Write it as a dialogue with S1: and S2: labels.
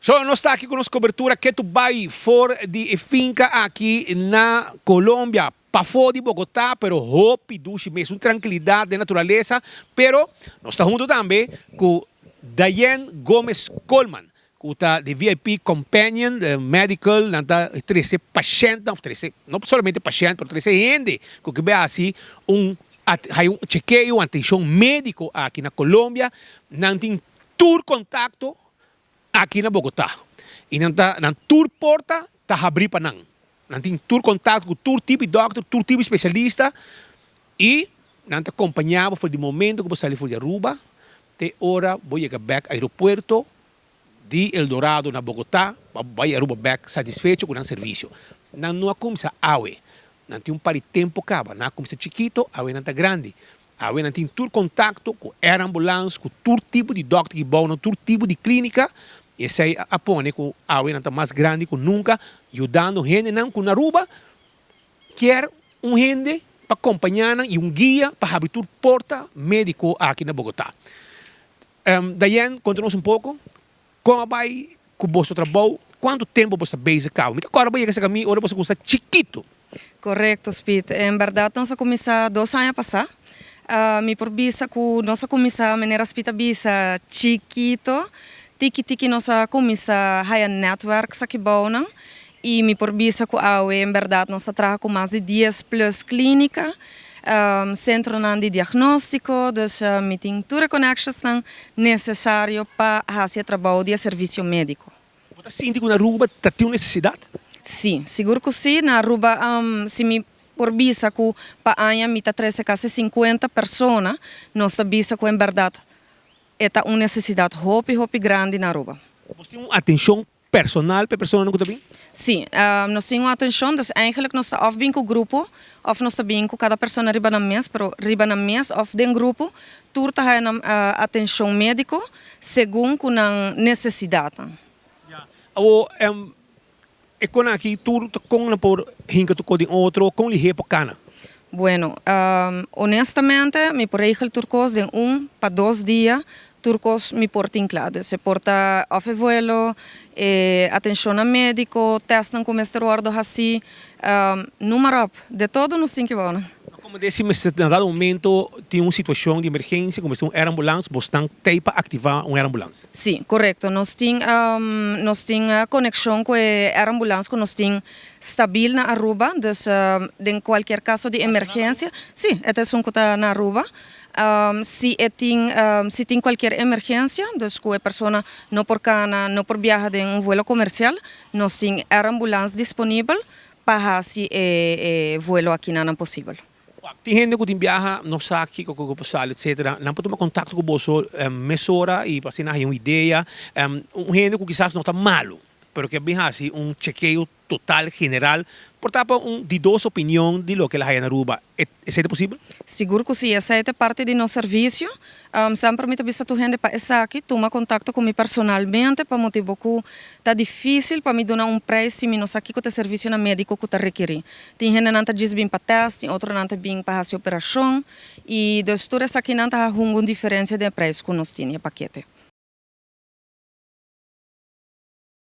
S1: So, nós está aqui com nossa cobertura que tu vai fora de finca aqui na Colômbia, para fora de Bogotá, pero hope duche mesmo, tranquilidade de natureza, pero nós está junto também com Diane Gomes Coleman, que está de VIP Companion Medical, nanta 13 paciente, não somente paciente, mas 13 gente, que vê assim hay um chequeio, atenção médico aqui na Colômbia, não tem tour contato aqui na Bogotá. E não tour porta, tá abrir para não tem tour contato com tour tipo de doctor, tour tipo de especialista, e não está acompanhado por de momento que você sai de Aruba, até hora vou chegar back aeroporto de El Dorado na Bogotá, vai Aruba back satisfeito com o serviço. Não começa a não tem par de tempo acaba, não começa chiquito, a não está grande. A não tem tour contato com air ambulance, com tour tipo de doctor que bom, tour tipo de clínica, e sai a põe com a não está mais grande que nunca, ajudando gente não com Aruba, quer gente para acompanhar e guia para abrir tour porta médico aqui na Bogotá. Diane, conta-nos pouco, como vai com o vosso trabalho, quanto tempo você base cá? Agora vai chegar a mim, agora você começa chiquito.
S2: Correcto, Speed. En verdad, nós começamos 2 anos passar. Mi por visa que nós começamos maneira spita visa chiquito, tiki nós começamos a network aqui bom, e mi por visa que en verdad nós trabalhamos com mais de 10 plus clínica, centro de diagnóstico, dus meeting tour connections necessário para fazer trabalho de serviço médico.
S1: Você sente que na Aruba tem necessidade?
S2: Sim, seguro que sim. Na Aruba, se me por visa que para año me está 13 casi 50 pessoas, nós visa que em verdade é uma necessidade hopi grande na Aruba.
S1: Você tem uma atenção personal para pessoas que também?
S2: Sim, nós temos uma atenção, dus eigenlijk nós está of bem com o grupo, of nós está bem com cada pessoa riba na mês, pero riba na mês of den grupo, turta a atenção médico segundo com a necessidade.
S1: E quando aqui tu com por hinca tu com outro com lihe por cana.
S2: Bueno, honestamente, mi por regel turcos de 1 para 2 dias, turcos mi porta inclado. Se porta off vuelo, atenção a médico, testam como este ordo assim, número de todo nos tem que bom.
S1: Como disse, mas em dado momento tem uma situação de emergência, como se air ambulance, você tem para ativar air ambulance.
S2: Sim, correto. Nós temos conexão com a air ambulance, que nós temos stabil na Aruba, dus em qualquer caso de emergência, sim, é um que está na Aruba. Se tem qualquer emergência, dus que a pessoa não por cana, não por viajar de vuelo comercial, nós temos air ambulance disponível para fazer vuelo aqui não possível.
S1: Tem gente que viaja, não sabe que o pessoal, etc. Não pode tomar contato com o bolso, mesura e para ter uma ideia. Gente que quizás não está malo, mas que bem assim chequeio total, general, portanto, de duas opiniões de lo que ela hay na Aruba. É possível?
S2: Seguro que sim, essa é parte do nosso serviço. Sempre me avisa tu gente para essa aqui, toma contato comigo personalmente, para motivo que está difícil para me dar preço se me não sabe que o serviço na médico que está requerir. Tem gente que não está bem para teste, tem outro não está bem para fazer operação, e das todas aqui não está uma diferença de preço que nós temos paquete.